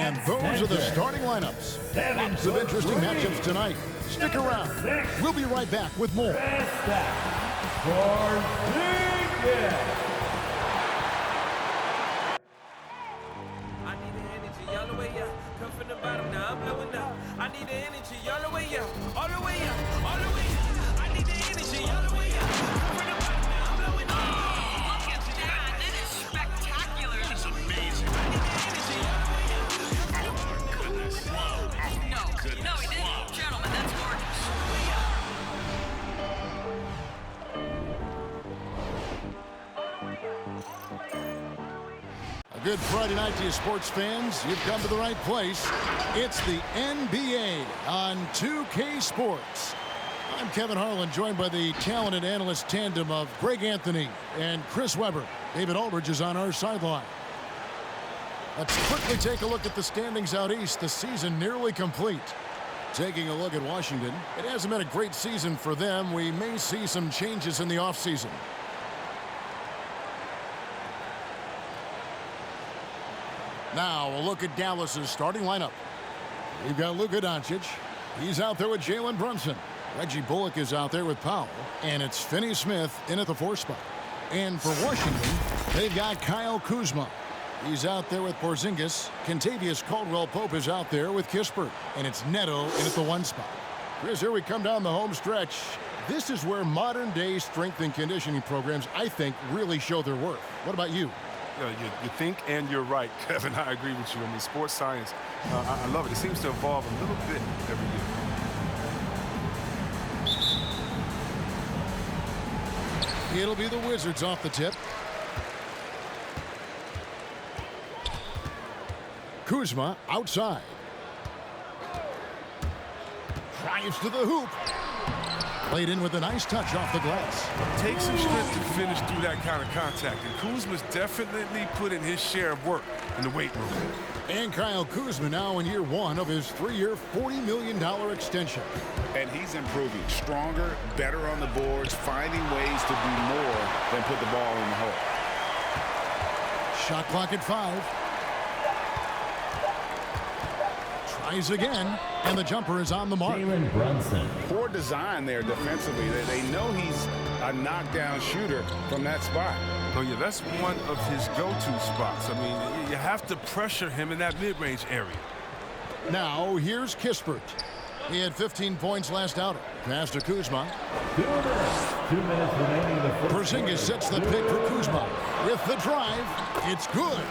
And those are the starting lineups. Lots of interesting matchups tonight. Stick around. We'll be right back with more. Good Friday night to you sports fans. You've come to the right place. It's the NBA on 2K Sports. I'm Kevin Harlan, joined by the talented analyst tandem of Greg Anthony and Chris Webber. David Aldridge is on our sideline. Let's quickly take a look at the standings out east. The season nearly complete. Taking a look at Washington, it hasn't been a great season for them. We may see some changes in the offseason. Now, a look at Dallas's starting lineup. We've got Luka Doncic. He's out there with Jalen Brunson. Reggie Bullock is out there with Powell. And it's Finney Smith in at the 4 spot. And for Washington, they've got Kyle Kuzma. He's out there with Porzingis. Kentavious Caldwell-Pope is out there with Kispert. And it's Neto in at the 1 spot. Chris, here we come down the home stretch. This is where modern-day strength and conditioning programs, I think, really show their worth. What about you? You think, and you're right, Kevin. I agree with you. I mean, sports science, I love it. It seems to evolve a little bit every year. It'll be the Wizards off the tip. Kuzma outside. Drives to the hoop. Played in with a nice touch off the glass. Takes some strength to finish through that kind of contact. And Kuzma's definitely put in his share of work in the weight room. And Kyle Kuzma now in year 1 of his 3-year, $40 million extension. And he's improving. Stronger, better on the boards, finding ways to do more than put the ball in the hole. Shot clock at 5. Tries again, and the jumper is on the mark. Jalen Brunson. Poor design there defensively. They know he's a knockdown shooter from that spot. Oh, yeah, that's one of his go-to spots. I mean, you have to pressure him in that mid-range area. Now, here's Kispert. He had 15 points last outing. Pass to Kuzma. 2 minutes. 2 minutes remaining in the first. Porzingis sets the pick for Kuzma. With the drive, it's good.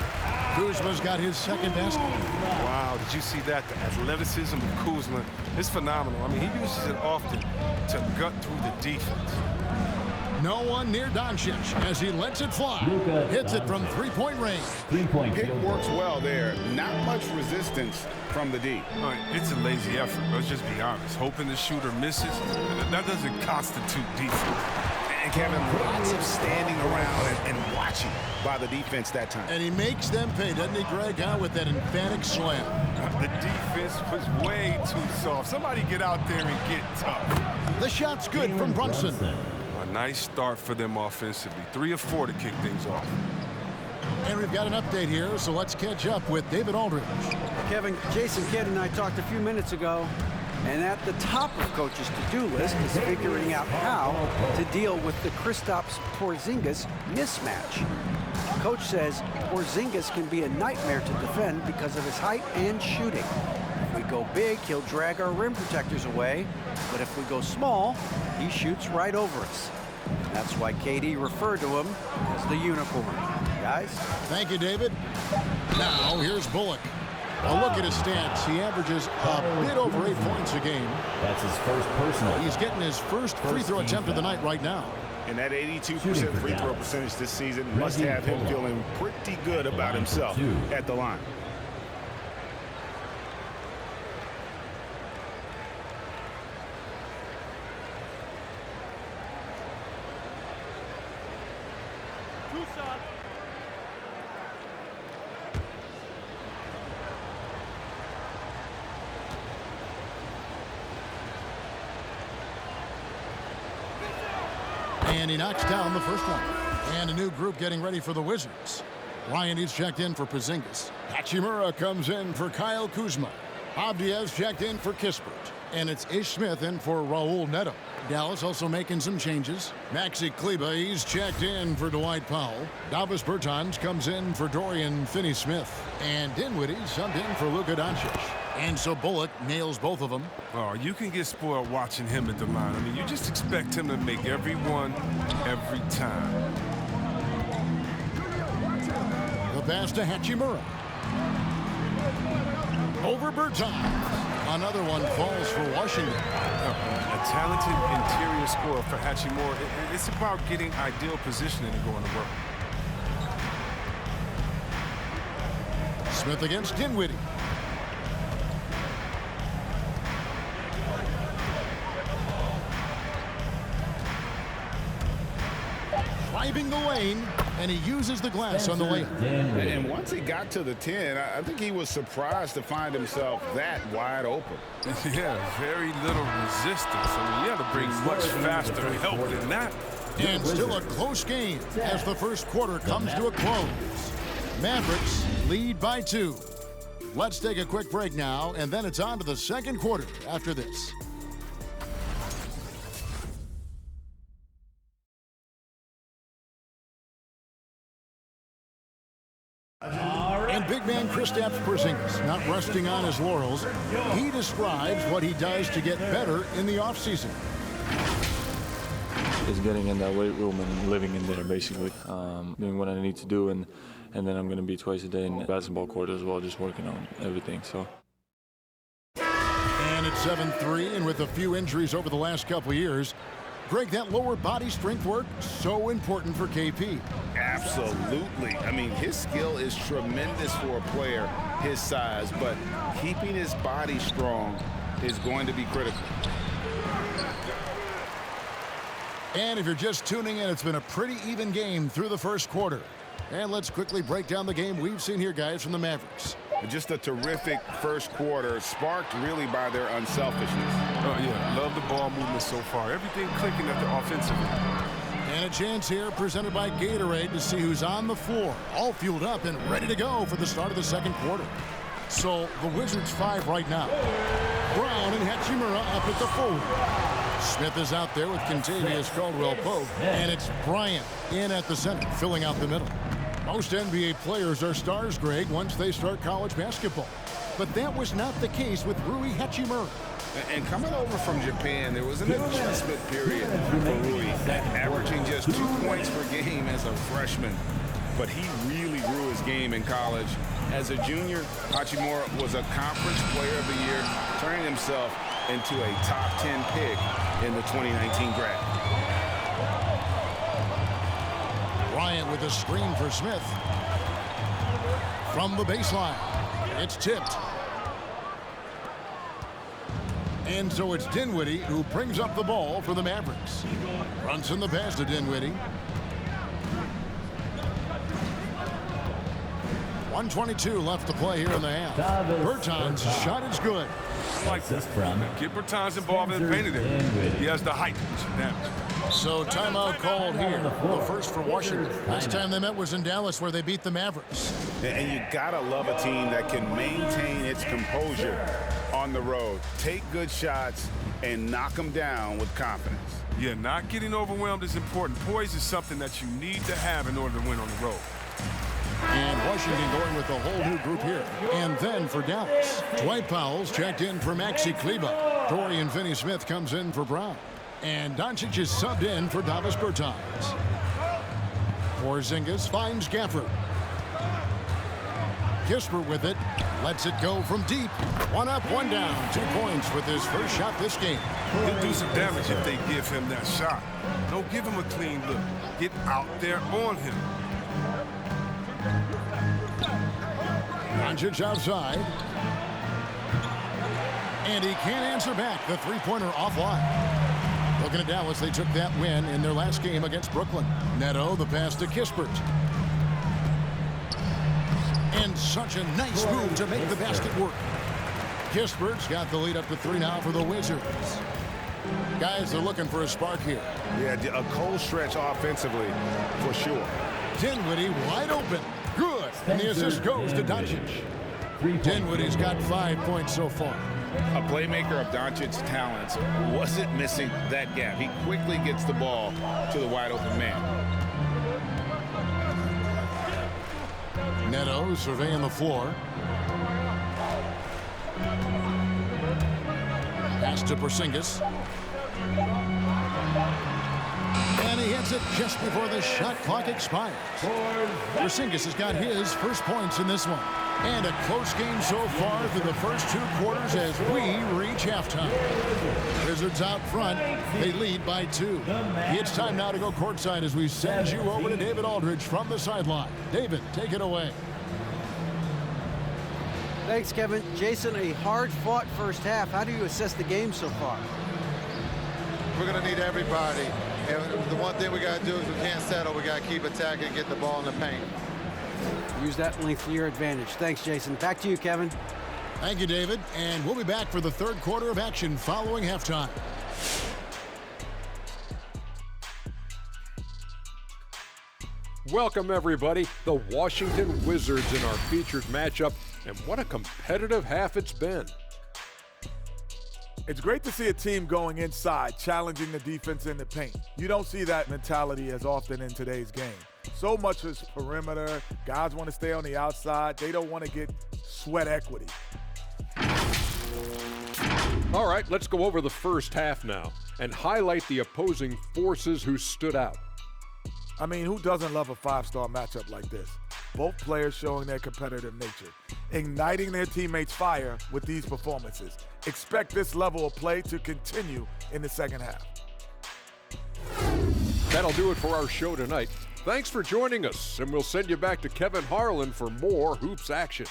Kuzma's got his second basket. Wow, did you see that? The athleticism of Kuzma is phenomenal. I mean, he uses it often to gut through the defense. No one near Doncic as he lets it fly. Hits it from 3-point range. 3-point Pick works well there. Not much resistance from the D. It's a lazy effort. Let's just be honest. Hoping the shooter misses, that doesn't constitute defense. And Kevin, lots of standing around and watching by the defense that time. And he makes them pay, doesn't he, Greg, with that emphatic slam. The defense was way too soft. Somebody get out there and get tough. The shot's good from Brunson. A nice start for them offensively. 3 of 4 to kick things off. And we've got an update here, so let's catch up with David Aldridge. Kevin, Jason Kidd and I talked a few minutes ago, and at the top of Coach's to-do list is figuring out how to deal with the Kristaps Porzingis mismatch. Coach says Porzingis can be a nightmare to defend because of his height and shooting. If we go big, he'll drag our rim protectors away, but if we go small, he shoots right over us. That's why KD referred to him as the unicorn. Guys? Thank you, David. Now, here's Bullock. A look at his stats. He averages a bit over 8 points a game. That's his first personal. He's getting his first free throw attempt of the night right now. And that 82% free throw percentage this season must have him feeling pretty good about himself at the line. And he knocks down the first one. And a new group getting ready for the Wizards. Ryan, he's checked in for Porzingis. Hachimura comes in for Kyle Kuzma. Abdias checked in for Kispert. And it's Ish Smith in for Raul Neto. Dallas also making some changes. Maxi Kleber, he's checked in for Dwight Powell. Davis Bertans comes in for Dorian Finney-Smith. And Dinwiddie subbed in for Luka Doncic. And so Bullock nails both of them. Oh, you can get spoiled watching him at the line. I mean, you just expect him to make every one, every time. The pass to Hachimura. Over Bertans. Another one falls for Washington. A talented interior scorer for Hachimura. It's about getting ideal positioning and going to work. Smith against Dinwiddie. Driving the lane, and he uses the glass on the layup. And once he got to the 10, I think he was surprised to find himself that wide open. Yeah, very little resistance. I mean, you have to bring much faster help than that. And still a close game as the first quarter comes to a close. Mavericks lead by 2. Let's take a quick break now, and then it's on to the second quarter after this. And big man Kristaps Porzingis not resting on his laurels. He describes what he does to get better in the offseason. Is getting in that weight room and living in there, basically. Doing what I need to do, and then I'm going to be twice a day in the basketball court as well, just working on everything. So. And it's 7-3, and with a few injuries over the last couple of years, Greg, that lower body strength work, so important for KP. Absolutely. I mean, his skill is tremendous for a player his size, but keeping his body strong is going to be critical. And if you're just tuning in, it's been a pretty even game through the first quarter. And let's quickly break down the game we've seen here, guys, from the Mavericks. Just a terrific first quarter, sparked really by their unselfishness. Oh, yeah, love the ball movement so far. Everything clicking at the offensive end. And a chance here presented by Gatorade to see who's on the floor, all fueled up and ready to go for the start of the second quarter. So the Wizards 5 right now. Brown and Hachimura up at the forward. Smith is out there with Kentavious Caldwell-Pope, and it's Bryant in at the center, filling out the middle. Most NBA players are stars, Greg, once they start college basketball. But that was not the case with Rui Hachimura. And coming over from Japan, there was an adjustment period for Rui, averaging just 2 points per game as a freshman. But he really grew his game in college. As a junior, Hachimura was a Conference Player of the Year, turning himself into a top 10 pick in the 2019 draft. Bryant with a screen for Smith. From the baseline, it's tipped. And so it's Dinwiddie who brings up the ball for the Mavericks. Brunson the pass to Dinwiddie. 1:22 left to play here in the half. Bertans' shot is good. Like this, get Bertans involved in the painting area. He has the height. So timeout called here. The first for Washington. Last time they met was in Dallas, where they beat the Mavericks. And you gotta love a team that can maintain its composure on the road, take good shots, and knock them down with confidence. Yeah, not getting overwhelmed is important. Poise is something that you need to have in order to win on the road. And Washington going with a whole new group here. And then for Dallas, Dwight Powell's checked in for Maxi Kleber. Dorian Finney-Smith comes in for Brown. And Doncic is subbed in for Davis Bertans. Porzingis finds Gafford. Kispert with it. Lets it go from deep. One up, one down. 2 points with his first shot this game. He'll do some damage if they give him that shot. Don't give him a clean look. Get out there on him. Doncic outside. And he can't answer back. The three-pointer offline. Looking at Dallas, they took that win in their last game against Brooklyn. Neto, the pass to Kispert. And such a nice move to make the basket work. Kispert's got the lead up to 3 now for the Wizards. Guys, they're looking for a spark here. Yeah, a cold stretch offensively, for sure. Dinwiddie wide open. Good. And the assist goes to Doncic. Dinwiddie's got 5 points so far. A playmaker of Doncic's talents wasn't missing that gap. He quickly gets the ball to the wide open man. Neto surveying the floor. Pass to Porzingis. And he hits it just before the shot clock expires. Porzingis has got his first points in this one. And a close game so far through the first 2 quarters as we reach halftime. Wizards out front. They lead by 2. It's time now to go courtside as we send you over to David Aldridge from the sideline. David, take it away. Thanks, Kevin. Jason, a hard-fought first half. How do you assess the game so far? We're going to need everybody. And the one thing we got to do is we can't settle. We got to keep attacking and get the ball in the paint. Use that length to your advantage. Thanks, Jason. Back to you, Kevin. Thank you, David. And we'll be back for the third quarter of action following halftime. Welcome, everybody. The Washington Wizards in our featured matchup. And what a competitive half it's been. It's great to see a team going inside, challenging the defense in the paint. You don't see that mentality as often in today's game. So much is perimeter. Guys want to stay on the outside. They don't want to get sweat equity. All right, let's go over the first half now and highlight the opposing forces who stood out. I mean, who doesn't love a five-star matchup like this? Both players showing their competitive nature, igniting their teammates' fire with these performances. Expect this level of play to continue in the second half. That'll do it for our show tonight. Thanks for joining us, and we'll send you back to Kevin Harlan for more hoops action.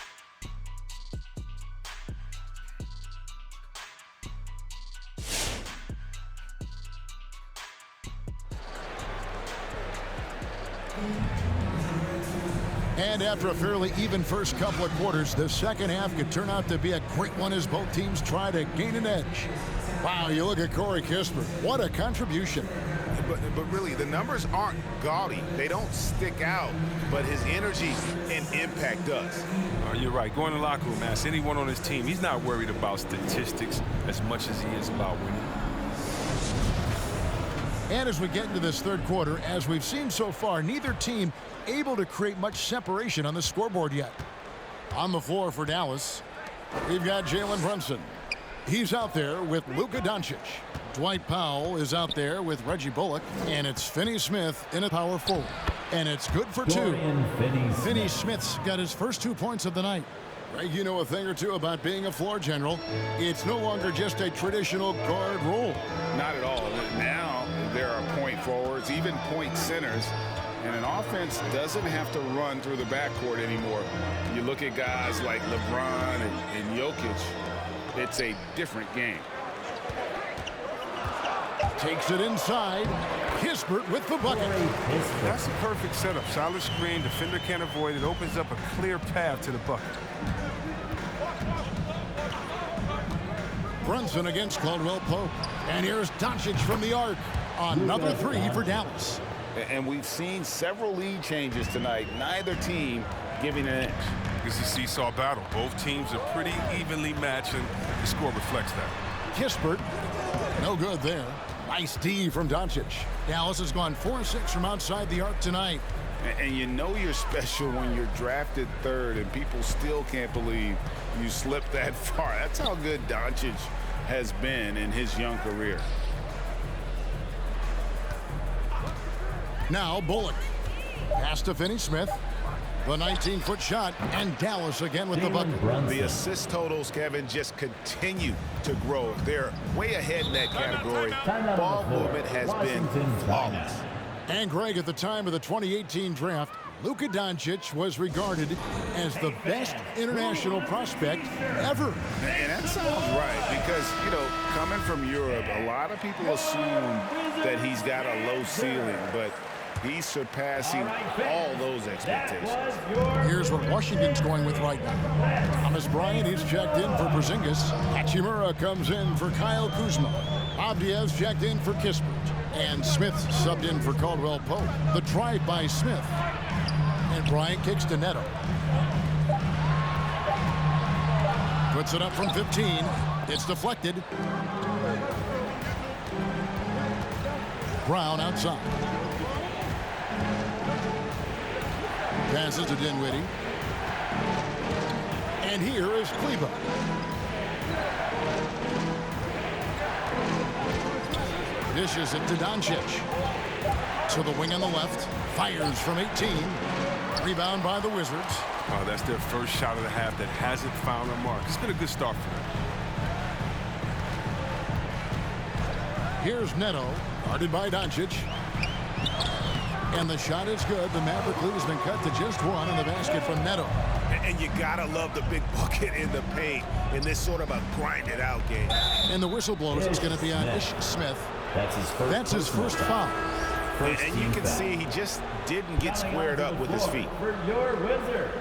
And after a fairly even first couple of quarters, the second half could turn out to be a great one as both teams try to gain an edge. Wow, you look at Corey Kispert. What a contribution. But really, the numbers aren't gaudy. They don't stick out, but his energy and impact does. You're right. Go in the locker room, ask anyone on his team. He's not worried about statistics as much as he is about winning. And as we get into this third quarter, as we've seen so far, neither team able to create much separation on the scoreboard yet. On the floor for Dallas, we've got Jalen Brunson. He's out there with Luka Doncic. Dwight Powell is out there with Reggie Bullock, and it's Finney Smith in a power forward. And it's good for 2. Finney Smith's got his first 2 points of the night. Greg, you know a thing or two about being a floor general. It's no longer just a traditional guard role. Not at all. Now there are point forwards, even point centers, and an offense doesn't have to run through the backcourt anymore. You look at guys like LeBron and Jokic, it's a different game. Takes it inside. Kispert with the bucket. That's a perfect setup. Solid screen, defender can't avoid it. Opens up a clear path to the bucket. Brunson against Caldwell Pope. And here's Doncic from the arc. Another 3 for Dallas. And we've seen several lead changes tonight. Neither team giving an inch. It's a seesaw battle. Both teams are pretty evenly matched, and the score reflects that. Kispert, no good there. Nice D from Doncic. Dallas has gone 4-6 from outside the arc tonight. And you know you're special when you're drafted 3rd and people still can't believe you slipped that far. That's how good Doncic has been in his young career. Now Bullock. Pass to Finney Smith. The 19-foot shot, and Dallas again with the bucket. The assist totals, Kevin, just continue to grow. They're way ahead in that category. Ball movement has been flawless. And Greg, at the time of the 2018 draft, Luka Doncic was regarded as the best international prospect ever. And that sounds right because, you know, coming from Europe, a lot of people assume that he's got a low ceiling, but he's surpassing all those expectations. Here's what Washington's going with right now. Thomas Bryant, he's checked in for Porzingis. Hachimura comes in for Kyle Kuzma. Avdiiv's checked in for Kispert. And Smith subbed in for Caldwell Pope. The drive by Smith. And Bryant kicks to Neto. Puts it up from 15. It's deflected. Brown outside. Passes to Dinwiddie. And here is Kleba. Dishes it to Doncic. To the wing on the left. Fires from 18. Rebound by the Wizards. Oh, that's their first shot of the half that hasn't found a mark. It's been a good start for them. Here's Neto, guarded by Doncic. And the shot is good. The Maverick lead has been cut to just one in the basket from Neto. And you gotta love the big bucket in the paint in this sort of a grind-it-out game. And the whistle blows. It's going to be on Ish Smith. That's his first foul. And you can see he just didn't get squared up with his feet. For your Wizards,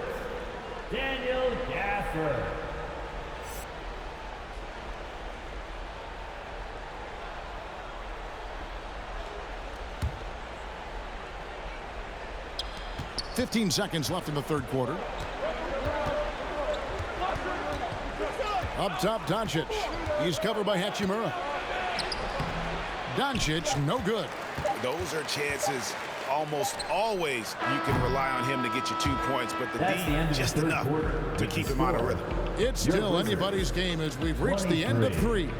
Daniel Gafford. .15 left in the third quarter. Up top, Doncic. He's covered by Hachimura. Doncic, no good. Those are chances almost always you can rely on him to get you 2 points, but the D just enough to keep him out of rhythm. It's still anybody's game as we've reached the end of 3.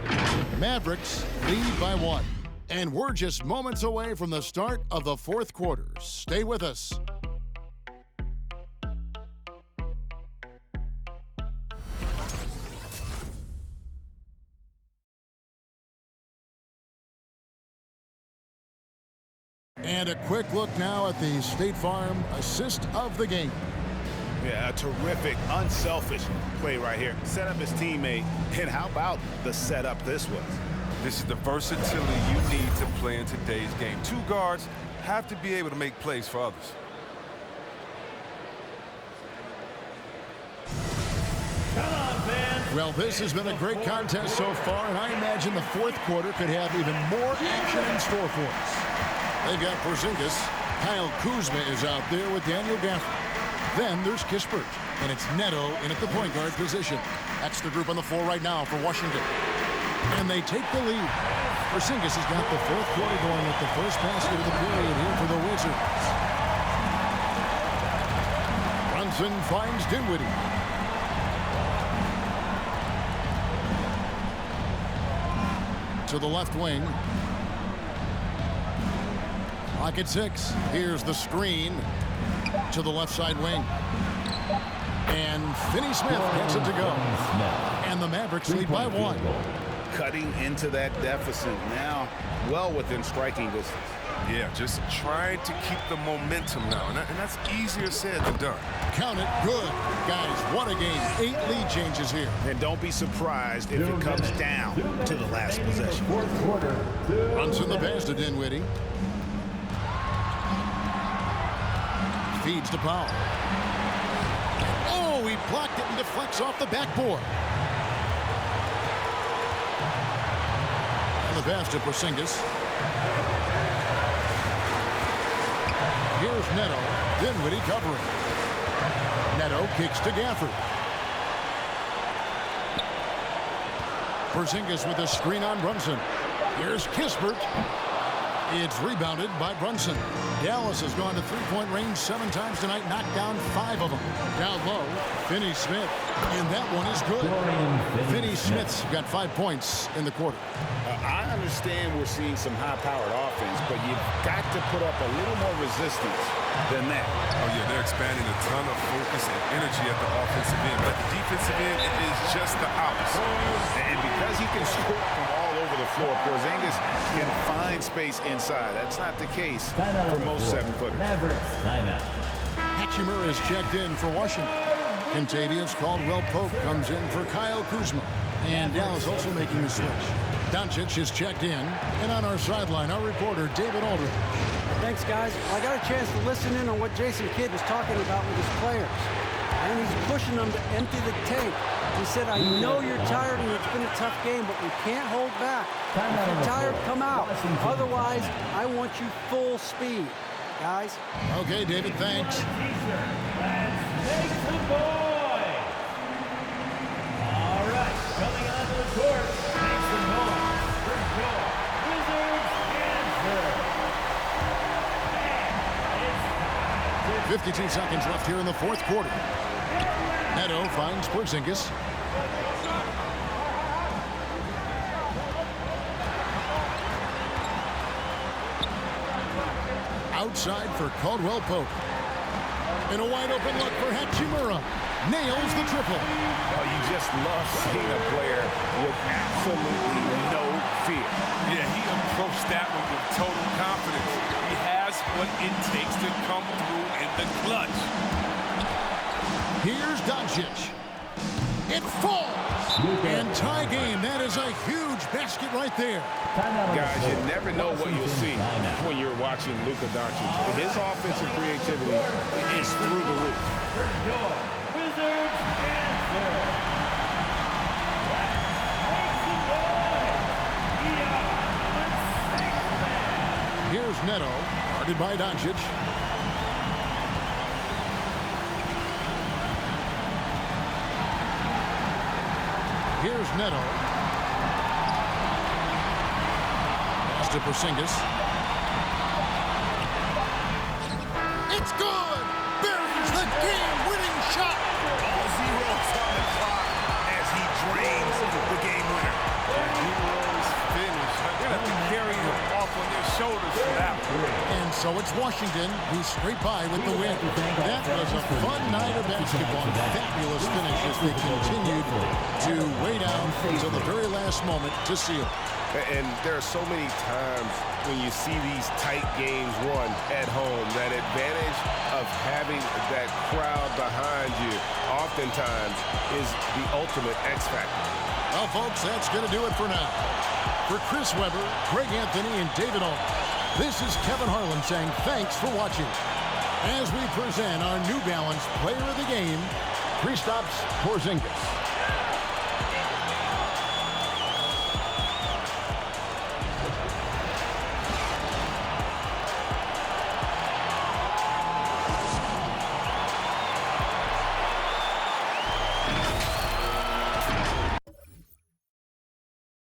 Mavericks lead by 1. And we're just moments away from the start of the fourth quarter. Stay with us. And a quick look now at the State Farm assist of the game. Yeah, a terrific, unselfish play right here. Set up his teammate, and how about the setup this was? This is the versatility you need to play in today's game. 2 guards have to be able to make plays for others. Well, this has been a great contest so far, and I imagine the fourth quarter could have even more action in store for us. They've got Porzingis. Kyle Kuzma is out there with Daniel Gafford. Then there's Kispert, and it's Neto in at the point guard position. That's the group on the floor right now for Washington. And they take the lead. Porzingis has got the fourth quarter going with the first basket of the period here for the Wizards. Brunson finds Dinwiddie. To the left wing. Clock at 6. Here's the screen to the left side wing. And Finney Smith gets it to go. And the Mavericks lead by 1. Cutting into that deficit now, well within striking distance. Yeah, just trying to keep the momentum now, and that's easier said than done. Count it. Good. Guys, what a game. 8 lead changes here. And don't be surprised if it comes down to the last possession. Runs in the pass to Dinwiddie. Feeds to Powell. Oh, he blocked it and deflects off the backboard. And the pass to Porzingis. Here's Neto. Dinwiddie covering. Neto kicks to Gafford. Porzingis with a screen on Brunson. Here's Kispert. It's rebounded by Brunson. Dallas has gone to three-point range 7 times tonight, knocked down 5 of them. Down low, Finney Smith, and that one is good. Finney Smith's got 5 points in the quarter. I understand we're seeing some high-powered offense, but you've got to put up a little more resistance than that. Oh, yeah, they're expanding a ton of focus and energy at the offensive end. But at the defensive end, it is just the opposite. And because he can score from all over the floor, Porzingis can find space inside. That's not the case for most 7-footers. Mavericks timeout. Hachimura is checked in for Washington. Contavious Caldwell-Pope comes in for Kyle Kuzma. And Dallas also making the switch. Doncic is checked in. And on our sideline, our reporter, David Aldridge. Thanks, guys. I got a chance to listen in on what Jason Kidd was talking about with his players. And he's pushing them to empty the tank. He said, I know you're tired and it's been a tough game, but we can't hold back. If you're tired, come out. Otherwise, I want you full speed, guys. Okay, David, thanks. Let's make some boys. All right. 52 seconds left here in the fourth quarter. Neto finds Porzingis. Outside for Caldwell Pope. And a wide open look for Hachimura. Nails the triple. Oh, you just love seeing a player with absolutely no fear. Yeah, he approached that one with total confidence. He has what it takes to come through in the clutch. Here's Doncic. It falls. And tie game. That is a huge basket right there. Guys, you never know what you'll see when you're watching Luka Doncic. His offensive creativity is through the roof. Wizards answer. Here's Neto, guarded by Doncic. Here's Neto. Pass to Porzingis. It's good! Buries the game-winning shot! All zeros on the clock as he drains the game winner. Heroes finish. They're going to have to carry him off on their shoulders for that one. And so it's Washington who scrape by with the win. That was a fun night of basketball. Fabulous finish as they continued to weigh down until the very last moment to seal. And there are so many times when you see these tight games won at home, that advantage of having that crowd behind you oftentimes is the ultimate X factor. Well, folks, that's going to do it for now. For Chris Webber, Greg Anthony, and David Alt, this is Kevin Harlan saying thanks for watching as we present our New Balance Player of the Game, Kristaps Porzingis.